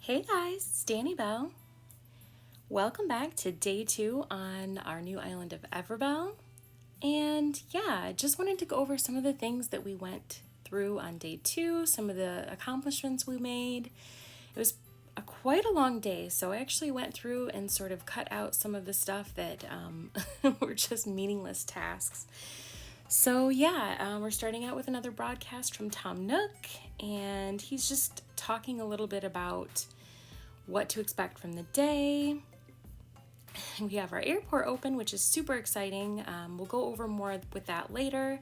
Hey guys, it's Danibelle. Welcome back to day 2 on our new island of Everbelle. And yeah, I just wanted to go over some of the things that we went through on day 2, some of the accomplishments we made. It was quite a long day, so I actually went through and sort of cut out some of the stuff that were just meaningless tasks. So yeah, we're starting out with another broadcast from Tom Nook, and he's just talking a little bit about what to expect from the day. We have our airport open, which is super exciting. We'll go over more with that later,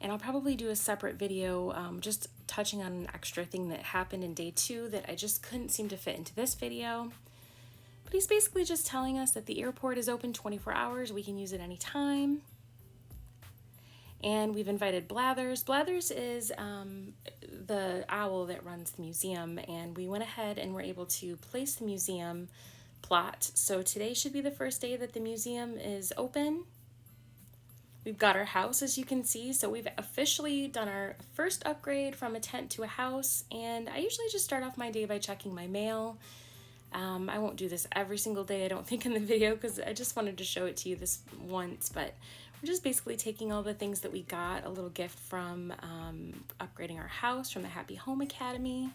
and I'll probably do a separate video just touching on an extra thing that happened in day 2 that I just couldn't seem to fit into this video. But he's basically just telling us that the airport is open 24 hours. We can use it anytime. And we've invited Blathers. Blathers is the owl that runs the museum, and we went ahead and were able to place the museum plot. So today should be the first day that the museum is open. We've got our house, as you can see, so we've officially done our first upgrade from a tent to a house, and I usually just start off my day by checking my mail. I won't do this every single day, I don't think, in the video, because I just wanted to show it to you this once, but we're just basically taking all the things that we got, a little gift from upgrading our house from the Happy Home Academy,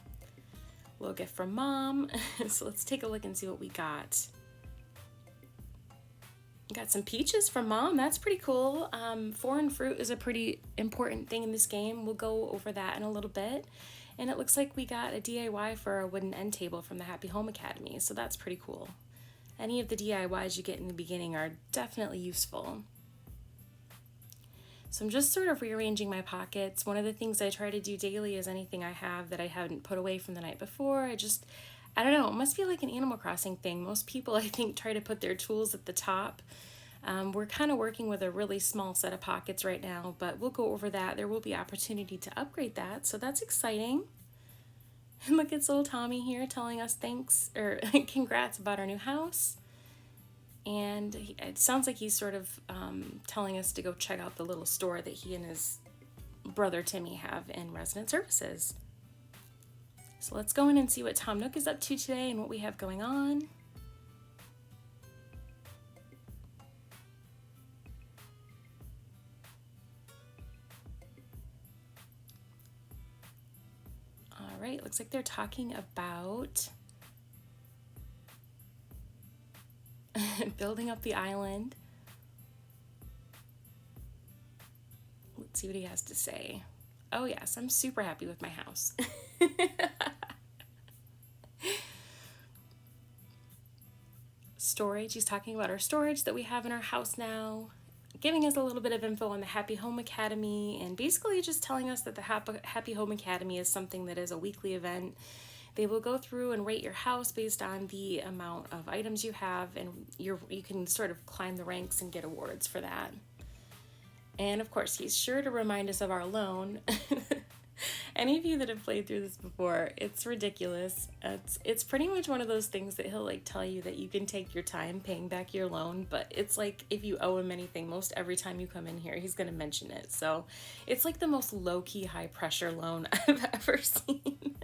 a little gift from Mom. So let's take a look and see what we got. We got some peaches from Mom, that's pretty cool. Foreign fruit is a pretty important thing in this game. We'll go over that in a little bit. And it looks like we got a DIY for a wooden end table from the Happy Home Academy, so that's pretty cool. Any of the DIYs you get in the beginning are definitely useful. So I'm just sort of rearranging my pockets. One of the things I try to do daily is anything I have that I hadn't put away from the night before. I don't know, it must be like an Animal Crossing thing. Most people, I think, try to put their tools at the top. We're kind of working with a really small set of pockets right now, but we'll go over that. There will be opportunity to upgrade that, so that's exciting. And look, it's little Tommy here telling us thanks, or congrats about our new house. And it sounds like he's sort of telling us to go check out the little store that he and his brother Timmy have in Resident Services. So let's go in and see what Tom Nook is up to today and what we have going on. All right, looks like they're talking about building up the island. Let's see what he has to say. Oh yes, I'm super happy with my house. Storage, he's talking about our storage that we have in our house now, giving us a little bit of info on the Happy Home Academy, and basically just telling us that the Happy Home Academy is something that is a weekly event. They will go through and rate your house based on the amount of items you have, and you can sort of climb the ranks and get awards for that. And of course, he's sure to remind us of our loan. Any of you that have played through this before, it's ridiculous. It's pretty much one of those things that he'll like tell you that you can take your time paying back your loan, but it's like if you owe him anything, most every time you come in here, he's going to mention it. So it's like the most low-key, high-pressure loan I've ever seen.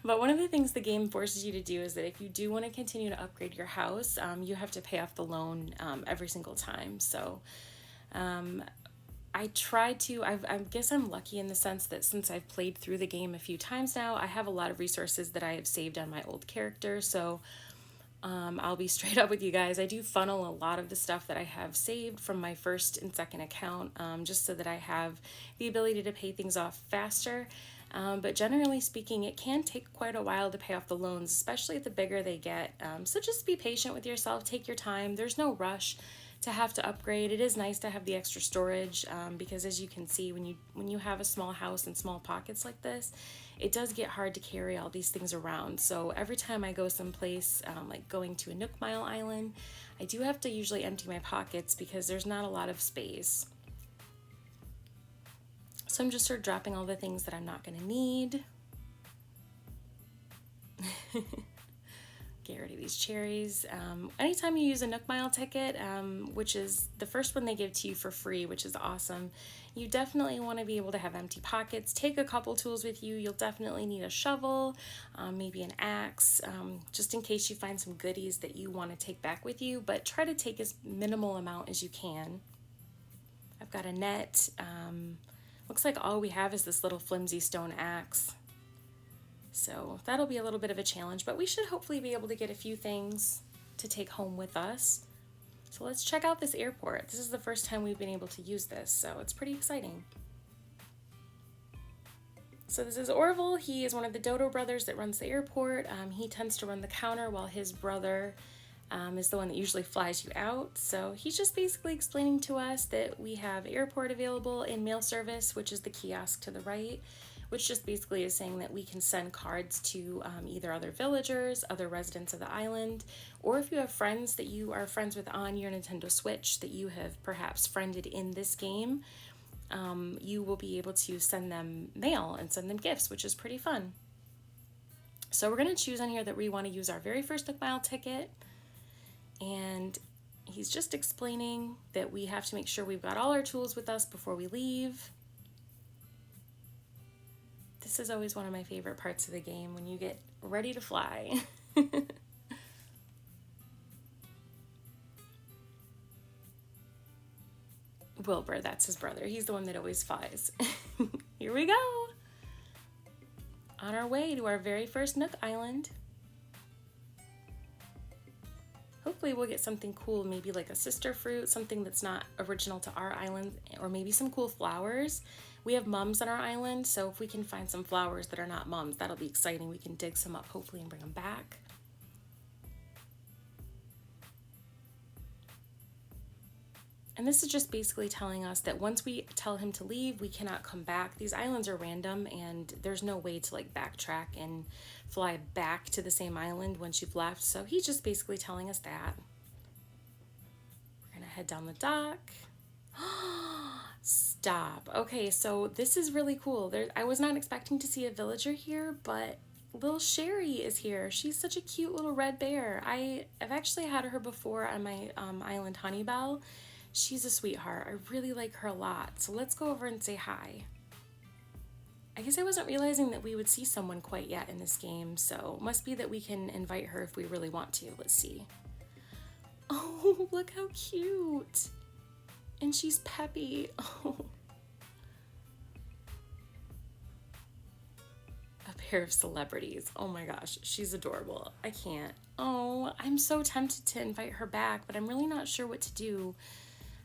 But one of the things the game forces you to do is that if you do want to continue to upgrade your house, you have to pay off the loan every single time. So I try to, I guess I'm lucky in the sense that since I've played through the game a few times now, I have a lot of resources that I have saved on my old character. So I'll be straight up with you guys. I do funnel a lot of the stuff that I have saved from my first and second account, just so that I have the ability to pay things off faster. But generally speaking, it can take quite a while to pay off the loans, especially the bigger they get. So just be patient with yourself, take your time. There's no rush to have to upgrade. It is nice to have the extra storage, because as you can see, when you have a small house and small pockets like this, it does get hard to carry all these things around. So every time I go someplace, like going to a Nook Mile island, I do have to usually empty my pockets because there's not a lot of space. So I'm just sort of dropping all the things that I'm not going to need. Get rid of these cherries. Anytime you use a Nook Mile ticket, which is the first one they give to you for free, which is awesome, you definitely want to be able to have empty pockets. Take a couple tools with you. You'll definitely need a shovel, maybe an axe, just in case you find some goodies that you want to take back with you, but try to take as minimal amount as you can. I've got a net. Looks like all we have is this little flimsy stone axe. So that'll be a little bit of a challenge, but we should hopefully be able to get a few things to take home with us. So let's check out this airport. This is the first time we've been able to use this, so it's pretty exciting. So this is Orville. He is one of the Dodo brothers that runs the airport. He tends to run the counter while his brother is the one that usually flies you out. So he's just basically explaining to us that we have airport available in mail service, which is the kiosk to the right, which just basically is saying that we can send cards to either other villagers, other residents of the island, or if you have friends that you are friends with on your Nintendo Switch that you have perhaps friended in this game, you will be able to send them mail and send them gifts, which is pretty fun. So we're going to choose on here that we want to use our very first Nook Mile ticket, and he's just explaining that we have to make sure we've got all our tools with us before we leave. This is always one of my favorite parts of the game, when you get ready to fly. Wilbur, that's his brother. He's the one that always flies. Here we go. On our way to our very first Nook Island. Hopefully we'll get something cool, maybe like a sister fruit, something that's not original to our island, or maybe some cool flowers. We have mums on our island, so if we can find some flowers that are not mums, that'll be exciting. We can dig some up, hopefully, and bring them back. And this is just basically telling us that once we tell him to leave, we cannot come back. These islands are random, and there's no way to like backtrack and fly back to the same island once you've left. So he's just basically telling us that. We're gonna head down the dock. Stop. Okay, so this is really cool. I was not expecting to see a villager here, but little Sherry is here. She's such a cute little red bear. I've actually had her before on my island, Honeybelle. She's a sweetheart. I really like her a lot. So let's go over and say hi. I guess I wasn't realizing that we would see someone quite yet in this game, so must be that we can invite her if we really want to. Let's see. Oh, look how cute. And she's Peppy. Oh. A pair of celebrities. Oh my gosh, she's adorable. I can't. Oh, I'm so tempted to invite her back, but I'm really not sure what to do.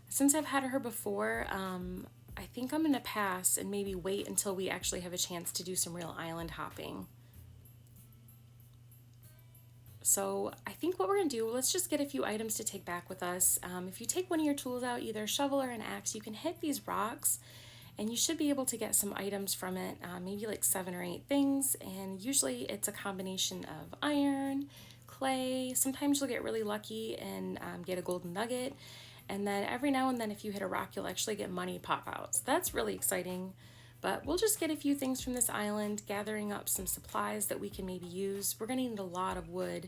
Since I've had her before, I think I'm gonna pass and maybe wait until we actually have a chance to do some real island hopping. So I think what we're gonna do, let's just get a few items to take back with us. If you take one of your tools out, either a shovel or an axe, you can hit these rocks and you should be able to get some items from it, maybe like 7 or 8 things. And usually it's a combination of iron, clay. Sometimes you'll get really lucky and get a golden nugget. And then every now and then if you hit a rock, you'll actually get money pop out. So that's really exciting. But we'll just get a few things from this island, gathering up some supplies that we can maybe use. We're gonna need a lot of wood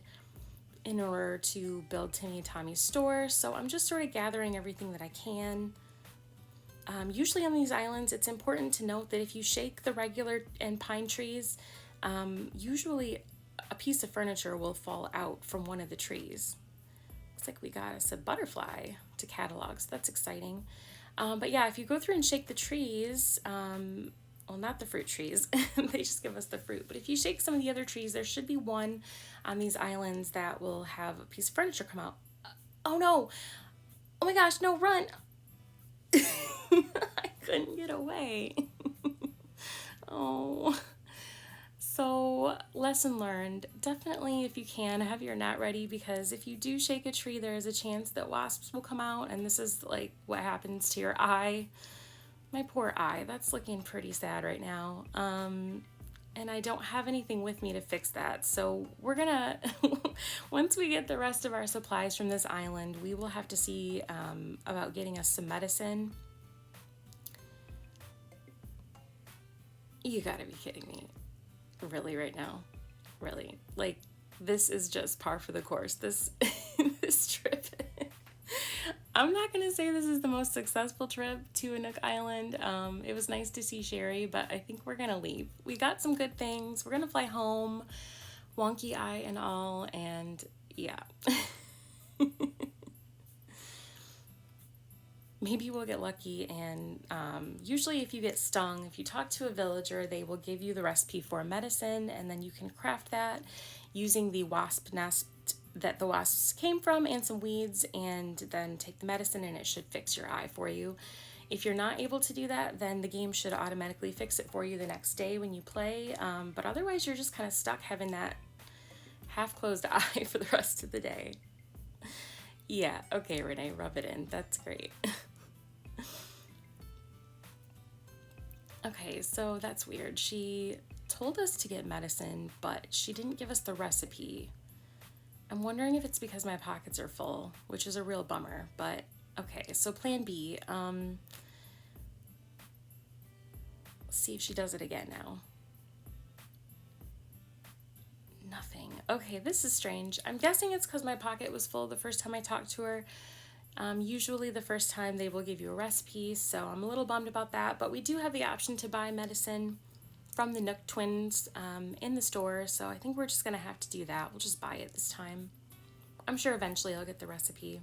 in order to build Timmy and Tommy's store. So I'm just sort of gathering everything that I can. Usually on these islands, it's important to note that if you shake the regular and pine trees, usually a piece of furniture will fall out from one of the trees. Looks like we got us a butterfly to catalog, so that's exciting. But yeah, if you go through and shake the trees, well, not the fruit trees, they just give us the fruit, but if you shake some of the other trees, there should be one on these islands that will have a piece of furniture come out. Oh no! Oh my gosh, no, run! I couldn't get away. Oh. So, lesson learned, definitely if you can, have your net ready, because if you do shake a tree, there is a chance that wasps will come out, and this is like what happens to your eye. My poor eye, that's looking pretty sad right now. And I don't have anything with me to fix that, so we're gonna, once we get the rest of our supplies from this island, we will have to see about getting us some medicine. You gotta be kidding me. Really right now? Really? Like, this is just par for the course. This this trip. I'm not gonna say this is the most successful trip to a Nook Island. It was nice to see Sherry, but I think we're gonna leave. We got some good things. We're gonna fly home, wonky eye and all, and yeah. Maybe we'll get lucky, and usually if you get stung, if you talk to a villager, they will give you the recipe for a medicine, and then you can craft that using the wasp nest that the wasps came from and some weeds, and then take the medicine and it should fix your eye for you. If you're not able to do that, then the game should automatically fix it for you the next day when you play, but otherwise you're just kind of stuck having that half-closed eye for the rest of the day. Yeah, okay, Renee, rub it in. That's great. Okay, so that's weird. She told us to get medicine, but she didn't give us the recipe. I'm wondering if it's because my pockets are full, which is a real bummer, but okay, so plan B. Let's see if she does it again now. Nothing. Okay, this is strange. I'm guessing it's because my pocket was full the first time I talked to her. Usually the first time they will give you a recipe, so I'm a little bummed about that, but we do have the option to buy medicine from the Nook twins in the store, so I think we're just gonna have to do that. We'll just buy it this time. I'm sure eventually I'll get the recipe.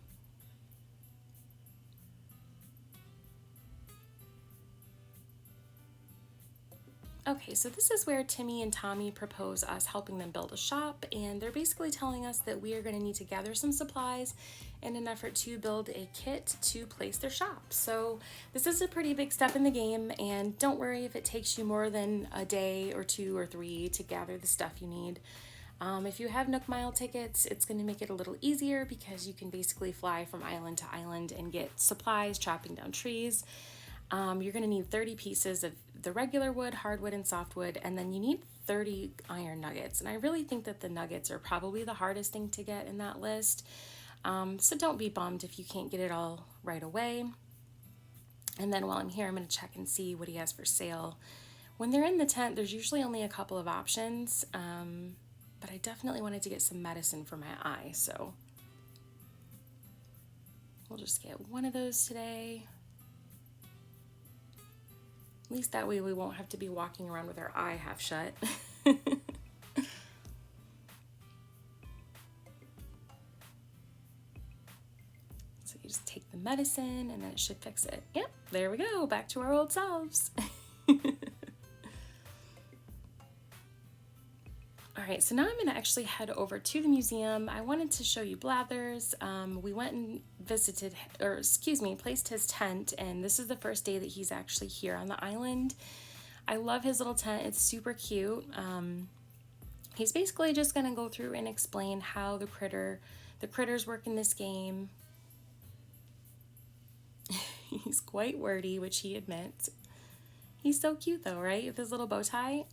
Okay, so this is where Timmy and Tommy propose us helping them build a shop, and they're basically telling us that we are going to need to gather some supplies in an effort to build a kit to place their shop. So this is a pretty big step in the game, and don't worry if it takes you more than a day or 2 or 3 to gather the stuff you need. If you have Nook Mile tickets, it's going to make it a little easier because you can basically fly from island to island and get supplies chopping down trees. You're going to need 30 pieces of the regular wood, hardwood, and softwood, and then you need 30 iron nuggets. And I really think that the nuggets are probably the hardest thing to get in that list. So don't be bummed if you can't get it all right away. And then while I'm here, I'm going to check and see what he has for sale. When they're in the tent, there's usually only a couple of options, but I definitely wanted to get some medicine for my eye, so we'll just get one of those today. At least that way we won't have to be walking around with our eye half shut. So you just take the medicine and then it should fix it. Yep, there we go, back to our old selves. All right, so now I'm gonna actually head over to the museum. I wanted to show you Blathers. We went and visited, or excuse me, placed his tent, and this is the first day that he's actually here on the island. I love his little tent, it's super cute. He's basically just gonna go through and explain how the critters work in this game. He's quite wordy, which he admits. He's so cute though, right? With his little bow tie.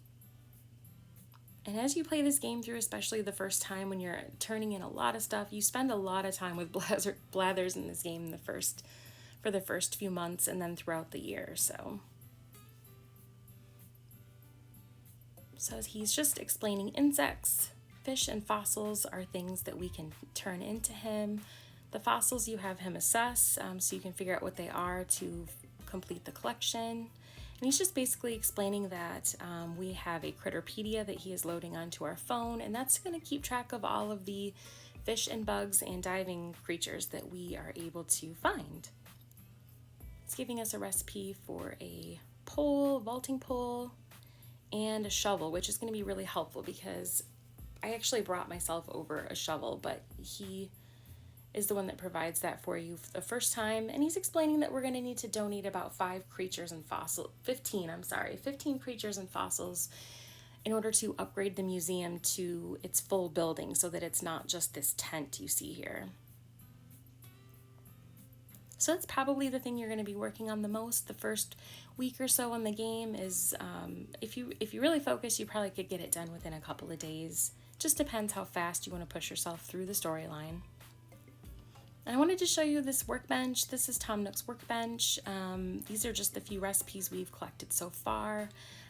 And as you play this game through, especially the first time when you're turning in a lot of stuff, you spend a lot of time with Blathers in this game for the first few months and then throughout the year. So he's just explaining insects, fish, and fossils are things that we can turn into him. The fossils you have him assess, so you can figure out what they are to complete the collection. And he's just basically explaining that we have a Critterpedia that he is loading onto our phone, and that's going to keep track of all of the fish and bugs and diving creatures that we are able to find. It's giving us a recipe for a pole, vaulting pole, and a shovel, which is going to be really helpful because I actually brought myself over a shovel, but he is the one that provides that for you for the first time, and he's explaining that we're going to need to donate about 15 creatures and fossils in order to upgrade the museum to its full building so that it's not just this tent you see here. So that's probably the thing you're going to be working on the most the first week or so in the game is if you really focus, you probably could get it done within a couple of days. Just depends how fast you want to push yourself through the storyline. And I wanted to show you this workbench. This is Tom Nook's workbench. These are just the few recipes we've collected so far.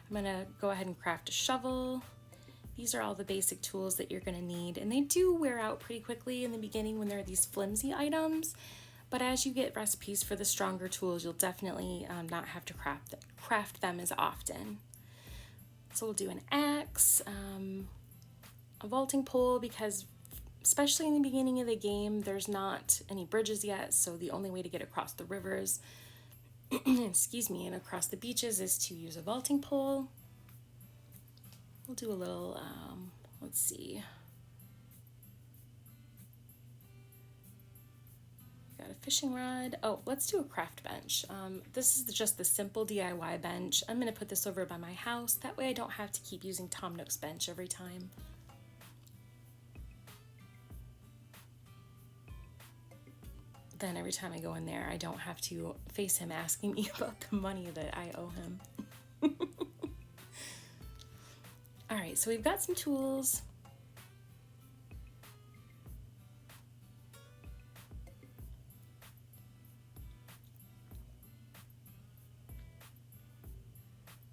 I'm gonna go ahead and craft a shovel These are all the basic tools that you're going to need, and they do wear out pretty quickly in the beginning when they're these flimsy items, but as you get recipes for the stronger tools, you'll definitely not have to craft them as often. So we'll do an axe, a vaulting pole, because especially in the beginning of the game, there's not any bridges yet, so the only way to get across the rivers, excuse me, and across the beaches is to use a vaulting pole. We'll do a little, let's see. Got a fishing rod. Oh, let's do a craft bench. This is just the simple DIY bench. I'm going to put this over by my house. That way I don't have to keep using Tom Nook's bench every time. Then every time I go in there, I don't have to face him asking me about the money that I owe him. All right, so we've got some tools.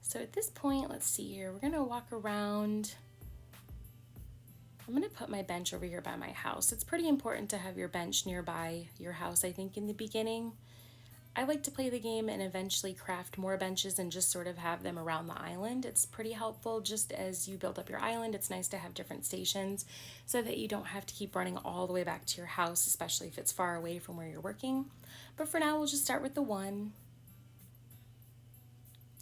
So at this point, let's see here, we're gonna walk around. I'm gonna put my bench over here by my house. It's pretty important to have your bench nearby your house, I think, in the beginning. I like to play the game and eventually craft more benches and just sort of have them around the island. It's pretty helpful just as you build up your island. It's nice to have different stations so that you don't have to keep running all the way back to your house, especially if it's far away from where you're working. But for now, we'll just start with the one.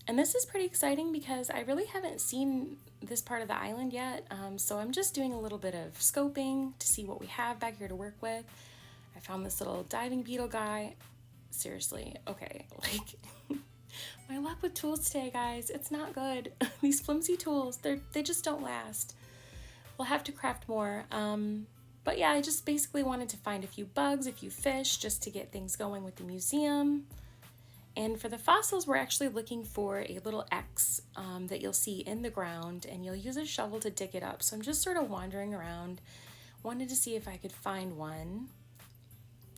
And this is pretty exciting because I really haven't seen this part of the island yet, so I'm just doing a little bit of scoping to see what we have back here to work with. I found this little diving beetle guy. Seriously, okay, like, my luck with tools today, guys, it's not good. These flimsy tools, they just don't last. We'll have to craft more, but yeah, I just basically wanted to find a few bugs, a few fish, just to get things going with the museum. And for the fossils, we're actually looking for a little X that you'll see in the ground, and you'll use a shovel to dig it up. So I'm just sort of wandering around, wanted to see if I could find one,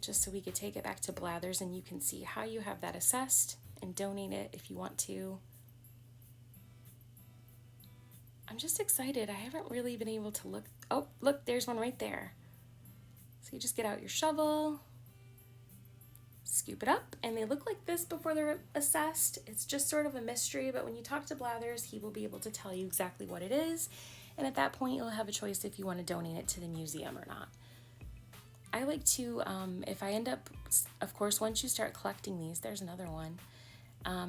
just so we could take it back to Blathers and you can see how you have that assessed and donate it if you want to. I'm just excited. I haven't really been able to look. Oh, look, there's one right there. So you just get out your shovel, scoop it up, and they look like this before they're assessed. It's just sort of a mystery, but when you talk to Blathers, he will be able to tell you exactly what it is, and at that point you'll have a choice if you want to donate it to the museum or not. I like to, if I end up, of course, once you start collecting these, there's another one,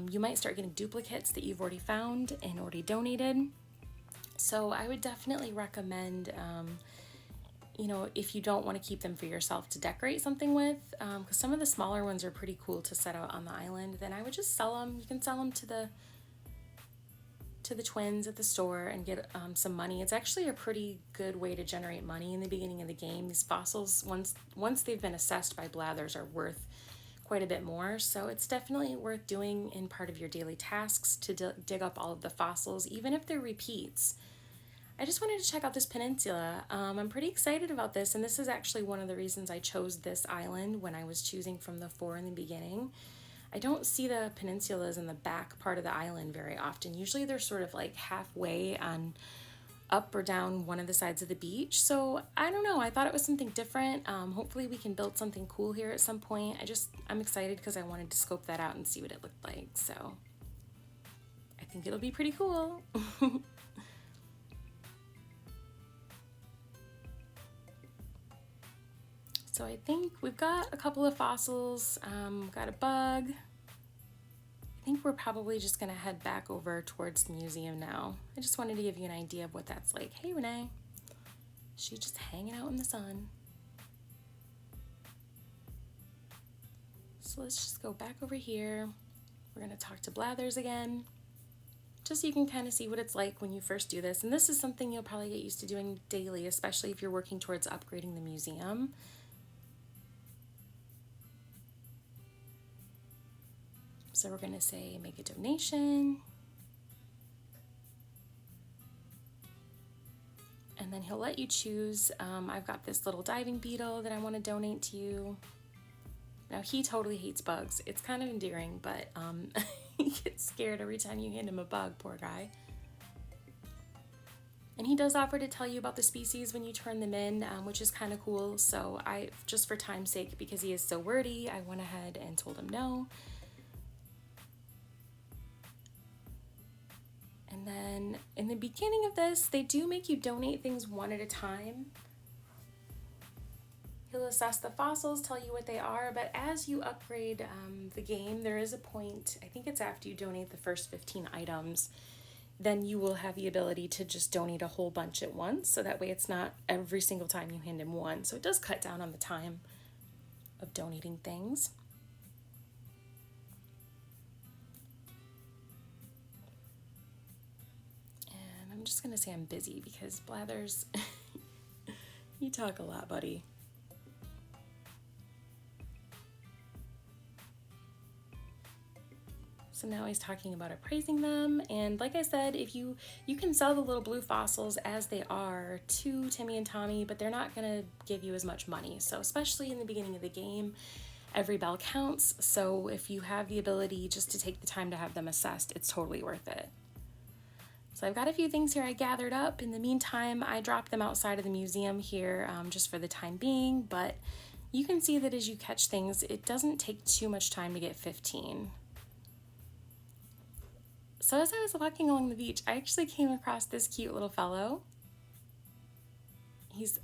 you might start getting duplicates that you've already found and already donated. So I would definitely recommend, you know, if you don't want to keep them for yourself to decorate something with, because some of the smaller ones are pretty cool to set out on the island, then I would just sell them. You can sell them to the twins at the store and get some money. It's actually a pretty good way to generate money in the beginning of the game. These fossils, once they've been assessed by Blathers, are worth quite a bit more, so it's definitely worth doing in part of your daily tasks to dig up all of the fossils, even if they're repeats. I just wanted to check out this peninsula. I'm pretty excited about this, and this is actually one of the reasons I chose this island when I was choosing from the 4 in the beginning. I don't see the peninsulas in the back part of the island very often. Usually they're sort of like halfway on up or down one of the sides of the beach. So I don't know, I thought it was something different. Hopefully we can build something cool here at some point. I'm excited because I wanted to scope that out and see what it looked like. So I think it'll be pretty cool. So I think we've got a couple of fossils, got a bug. I think we're probably just gonna head back over towards the museum now. I just wanted to give you an idea of what that's like. Hey, Renee. She's just hanging out in the sun. So let's just go back over here. We're gonna talk to Blathers again, just so you can kind of see what it's like when you first do this. And this is something you'll probably get used to doing daily, especially if you're working towards upgrading the museum. So we're gonna say make a donation. And then he'll let you choose. I've got this little diving beetle that I wanna donate to you. Now he totally hates bugs. It's kind of endearing, but he gets scared every time you hand him a bug, poor guy. And he does offer to tell you about the species when you turn them in, which is kind of cool. So I, just for time's sake, because he is so wordy, I went ahead and told him no. And then in the beginning of this, they do make you donate things one at a time. He'll assess the fossils, tell you what they are, but as you upgrade the game, there is a point, I think it's after you donate the first 15 items, then you will have the ability to just donate a whole bunch at once, so that way it's not every single time you hand him one. So it does cut down on the time of donating things. And I'm just gonna say I'm busy because Blathers, you talk a lot, buddy. So now he's talking about appraising them, and like I said, if you can sell the little blue fossils as they are to Timmy and Tommy, but they're not gonna give you as much money. So especially in the beginning of the game, every bell counts. So if you have the ability just to take the time to have them assessed, it's totally worth it. So I've got a few things here I gathered up. In the meantime, I dropped them outside of the museum here just for the time being, but you can see that as you catch things, it doesn't take too much time to get 15. So as I was walking along the beach, I actually came across this cute little fellow. He's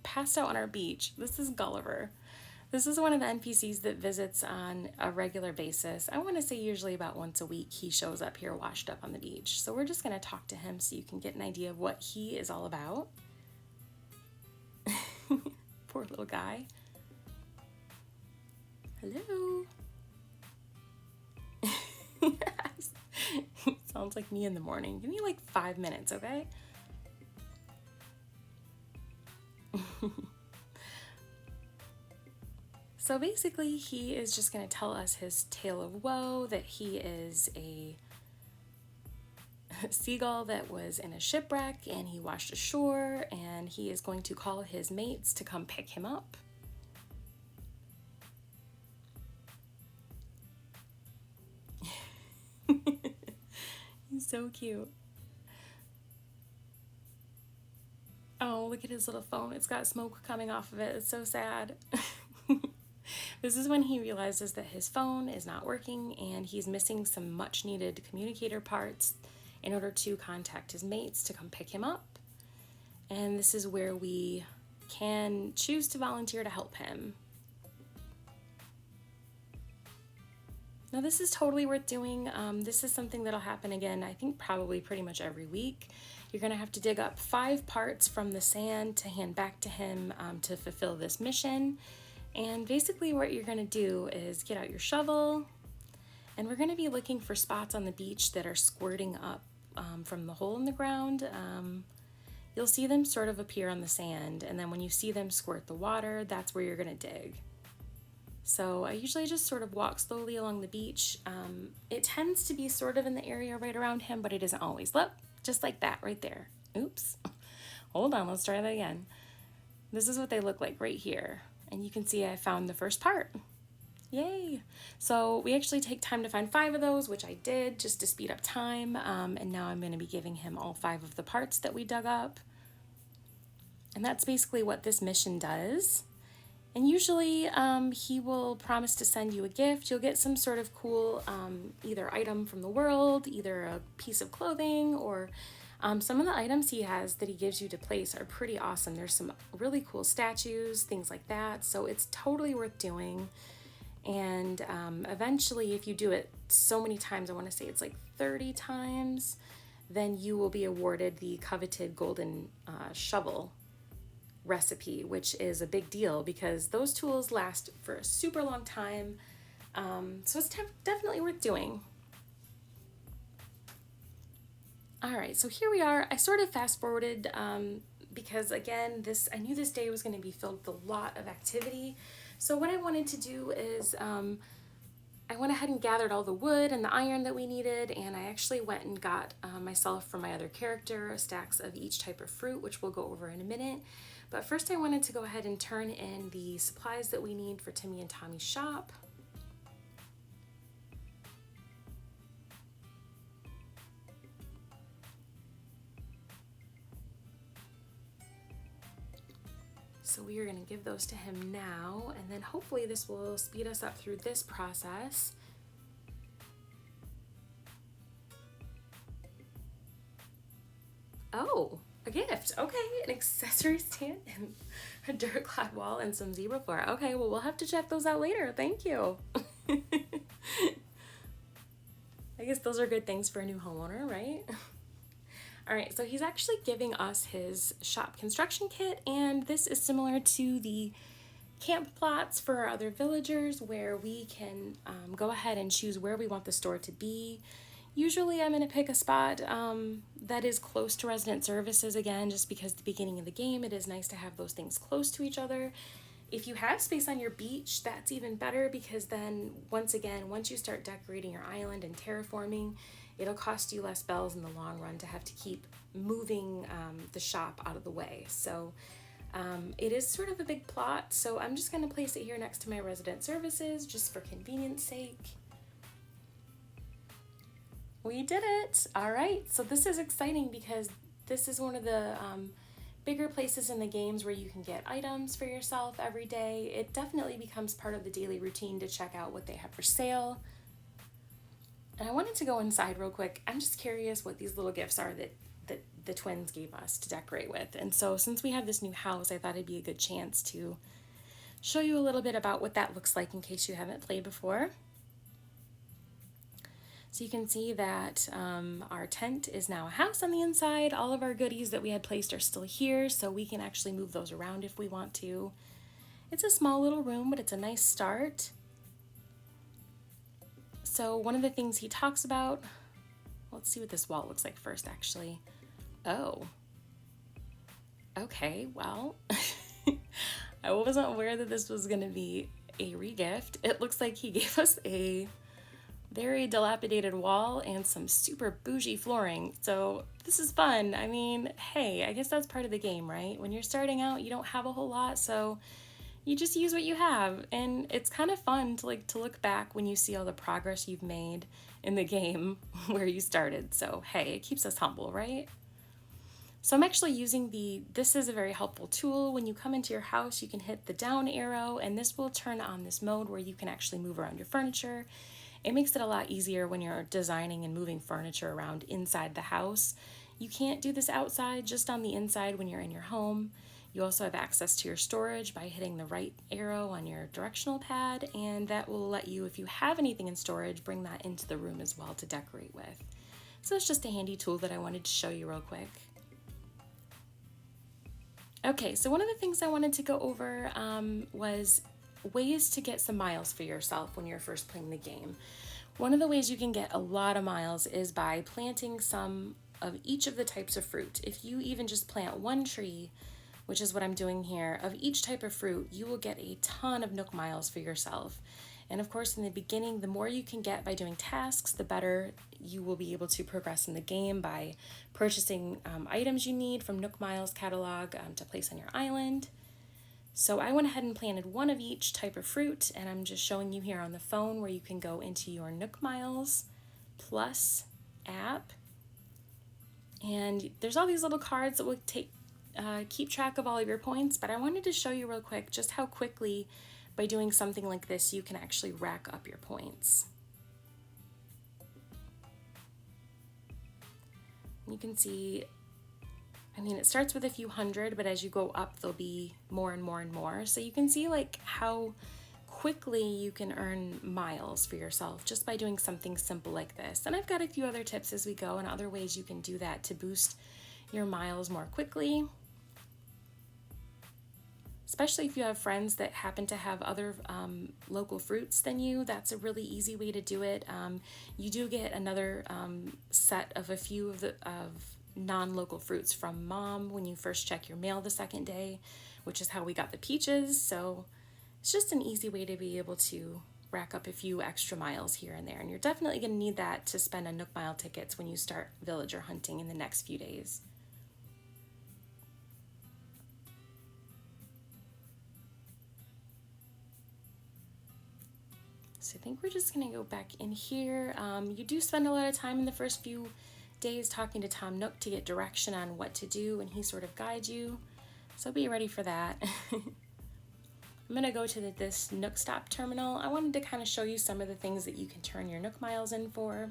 passed out on our beach. This is Gulliver. This is one of the NPCs that visits on a regular basis. I want to say usually about once a week he shows up here washed up on the beach. So we're just going to talk to him so you can get an idea of what he is all about. Poor little guy. Hello. Sounds like me in the morning. Give me like 5 minutes, okay? So basically, he is just going to tell us his tale of woe, that he is a seagull that was in a shipwreck and he washed ashore, and he is going to call his mates to come pick him up. He's so cute. Oh, look at his little phone. It's got smoke coming off of it. It's so sad. This is when he realizes that his phone is not working and he's missing some much needed communicator parts in order to contact his mates to come pick him up. And this is where we can choose to volunteer to help him. Now this is totally worth doing. This is something that'll happen again, I think probably pretty much every week. You're gonna have to dig up 5 parts from the sand to hand back to him to fulfill this mission. And basically what you're gonna do is get out your shovel, and we're gonna be looking for spots on the beach that are squirting up from the hole in the ground. You'll see them sort of appear on the sand, and then when you see them squirt the water, that's where you're gonna dig. So I usually just sort of walk slowly along the beach. It tends to be sort of in the area right around him, but it isn't always. Look, just like that right there. Oops. Hold on, let's try that again. This is what they look like right here. And you can see I found the first part. Yay! So we actually take time to find 5 of those, which I did just to speed up time. And now I'm going to be giving him all 5 of the parts that we dug up. And that's basically what this mission does. And usually he will promise to send you a gift. You'll get some sort of cool either item from the world, either a piece of clothing, or some of the items he has that he gives you to place are pretty awesome. There's some really cool statues, things like that. So it's totally worth doing. And eventually, if you do it so many times, I want to say it's like 30 times, then you will be awarded the coveted golden shovel recipe, which is a big deal because those tools last for a super long time. So it's definitely worth doing. All right, so here we are. I sort of fast forwarded because again, I knew this day was going to be filled with a lot of activity. So what I wanted to do is I went ahead and gathered all the wood and the iron that we needed, and I actually went and got myself from my other character stacks of each type of fruit, which we'll go over in a minute. But first I wanted to go ahead and turn in the supplies that we need for Timmy and Tommy's shop. we are going to give those to him now, and then hopefully this will speed us up through this process. Oh, a gift. Okay, an accessory stand and a dirt clad wall and some zebra floor. Okay, well, we'll have to check those out later. Thank you. I guess those are good things for a new homeowner, right? All right, so he's actually giving us his shop construction kit, and this is similar to the camp plots for our other villagers, where we can go ahead and choose where we want the store to be. Usually I'm going to pick a spot that is close to resident services, again, just because at the beginning of the game it is nice to have those things close to each other. If you have space on your beach, that's even better, because then once you start decorating your island and terraforming, it'll cost you less bells in the long run to have to keep moving the shop out of the way. So it is sort of a big plot, so I'm just going to place it here next to my resident services just for convenience sake. We did it! All right, so this is exciting because this is one of the bigger places in the games where you can get items for yourself every day. It definitely becomes part of the daily routine to check out what they have for sale. And I wanted to go inside real quick. I'm just curious what these little gifts are that the twins gave us to decorate with. And so since we have this new house, I thought it'd be a good chance to show you a little bit about what that looks like in case you haven't played before. So you can see that our tent is now a house on the inside. All of our goodies that we had placed are still here, so we can actually move those around if we want to. It's a small little room, but it's a nice start. So one of the things he talks about, let's see what this wall looks like first, actually. Oh, okay, well, I wasn't aware that this was going to be a regift. It looks like he gave us a very dilapidated wall and some super bougie flooring. So this is fun. I mean, hey, I guess that's part of the game, right? When you're starting out, you don't have a whole lot, so you just use what you have. And it's kind of fun to look back when you see all the progress you've made in the game where you started. So hey, it keeps us humble, right? So I'm actually using this is a very helpful tool. When you come into your house, you can hit the down arrow, and this will turn on this mode where you can actually move around your furniture. It makes it a lot easier when you're designing and moving furniture around inside the house. You can't do this outside, just on the inside when you're in your home. You also have access to your storage by hitting the right arrow on your directional pad, and that will let you, if you have anything in storage, bring that into the room as well to decorate with. So it's just a handy tool that I wanted to show you real quick. Okay, so one of the things I wanted to go over was ways to get some miles for yourself when you're first playing the game. One of the ways you can get a lot of miles is by planting some of each of the types of fruit. If you even just plant one tree, which is what I'm doing here, of each type of fruit, you will get a ton of Nook Miles for yourself. And of course, in the beginning, the more you can get by doing tasks, the better you will be able to progress in the game by purchasing items you need from Nook Miles catalog to place on your island. So I went ahead and planted one of each type of fruit, and I'm just showing you here on the phone where you can go into your Nook Miles Plus app. And there's all these little cards that will keep track of all of your points, but I wanted to show you real quick just how quickly, by doing something like this, you can actually rack up your points. You can see, I mean, it starts with a few hundred, but as you go up, there'll be more and more and more. So you can see how quickly you can earn miles for yourself just by doing something simple like this. And I've got a few other tips as we go and other ways you can do that to boost your miles more quickly. Especially if you have friends that happen to have other local fruits than you, that's a really easy way to do it. You do get another set of a few of non-local fruits from Mom when you first check your mail the second day, which is how we got the peaches. So it's just an easy way to be able to rack up a few extra miles here and there. And you're definitely going to need that to spend on Nook Mile tickets when you start villager hunting in the next few days. So I think we're just going to go back in here. You do spend a lot of time in the first few days talking to Tom Nook to get direction on what to do, and he sort of guides you. So be ready for that. I'm gonna go to this Nook Stop terminal. I wanted to kind of show you some of the things that you can turn your Nook Miles in for.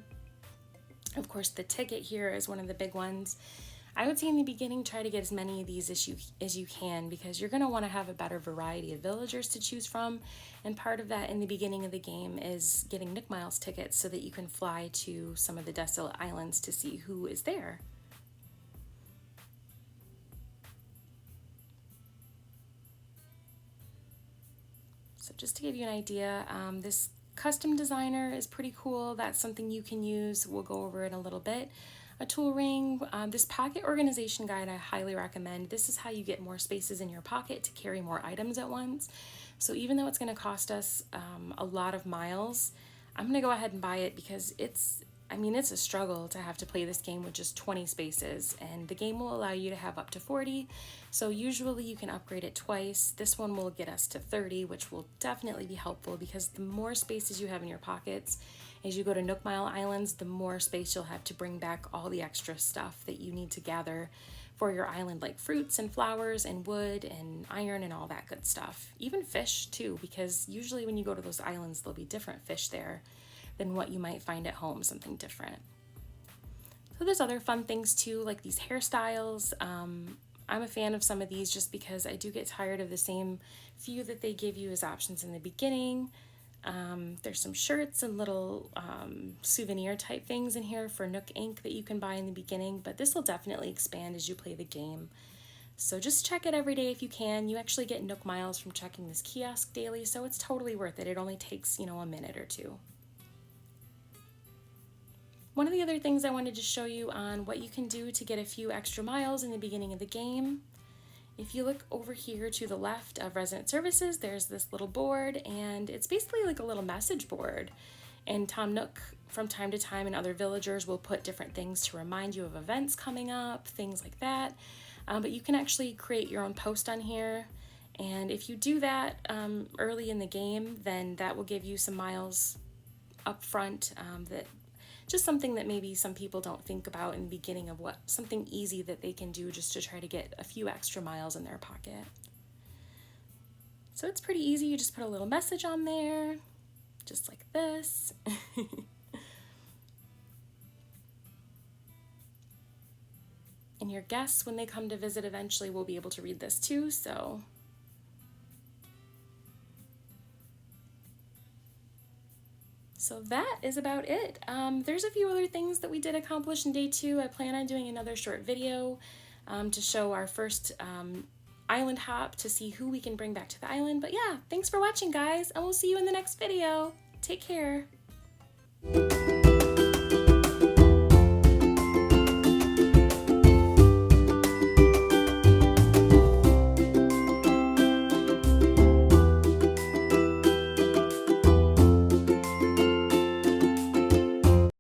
Of course, the ticket here is one of the big ones. I would say in the beginning, try to get as many of these as you can, because you're going to want to have a better variety of villagers to choose from. And part of that in the beginning of the game is getting Nook Miles tickets so that you can fly to some of the desolate islands to see who is there. So just to give you an idea, this custom designer is pretty cool. That's something you can use. We'll go over it a little bit. A tool ring, this pocket organization guide I highly recommend. This is how you get more spaces in your pocket to carry more items at once. So even though it's going to cost us a lot of miles, I'm going to go ahead and buy it because it's a struggle to have to play this game with just 20 spaces, and the game will allow you to have up to 40. So usually you can upgrade it twice. This one will get us to 30, which will definitely be helpful because the more spaces you have in your pockets, as you go to Nook Mile Islands, the more space you'll have to bring back all the extra stuff that you need to gather for your island, like fruits and flowers and wood and iron and all that good stuff. Even fish too, because usually when you go to those islands, there'll be different fish there than what you might find at home, something different. So there's other fun things too, like these hairstyles. I'm a fan of some of these just because I do get tired of the same few that they give you as options in the beginning. There's some shirts and little souvenir type things in here for Nook ink that you can buy in the beginning, but this will definitely expand as you play the game. So just check it every day if you can. You actually get Nook Miles from checking this kiosk daily, so it's totally worth it. It only takes, a minute or two. One of the other things I wanted to show you on what you can do to get a few extra miles in the beginning of the game. If you look over here to the left of Resident Services, there's this little board, and it's basically like a little message board. And Tom Nook, from time to time, and other villagers will put different things to remind you of events coming up, things like that. But you can actually create your own post on here. And if you do that early in the game, then that will give you some miles up front that just something that maybe some people don't think about in the beginning of something easy that they can do just to try to get a few extra miles in their pocket. So it's pretty easy. You just put a little message on there, just like this. And your guests, when they come to visit eventually, will be able to read this too, so. So that is about it. There's a few other things that we did accomplish in day 2. I plan on doing another short video to show our first island hop to see who we can bring back to the island. But yeah, thanks for watching, guys, and we'll see you in the next video. Take care.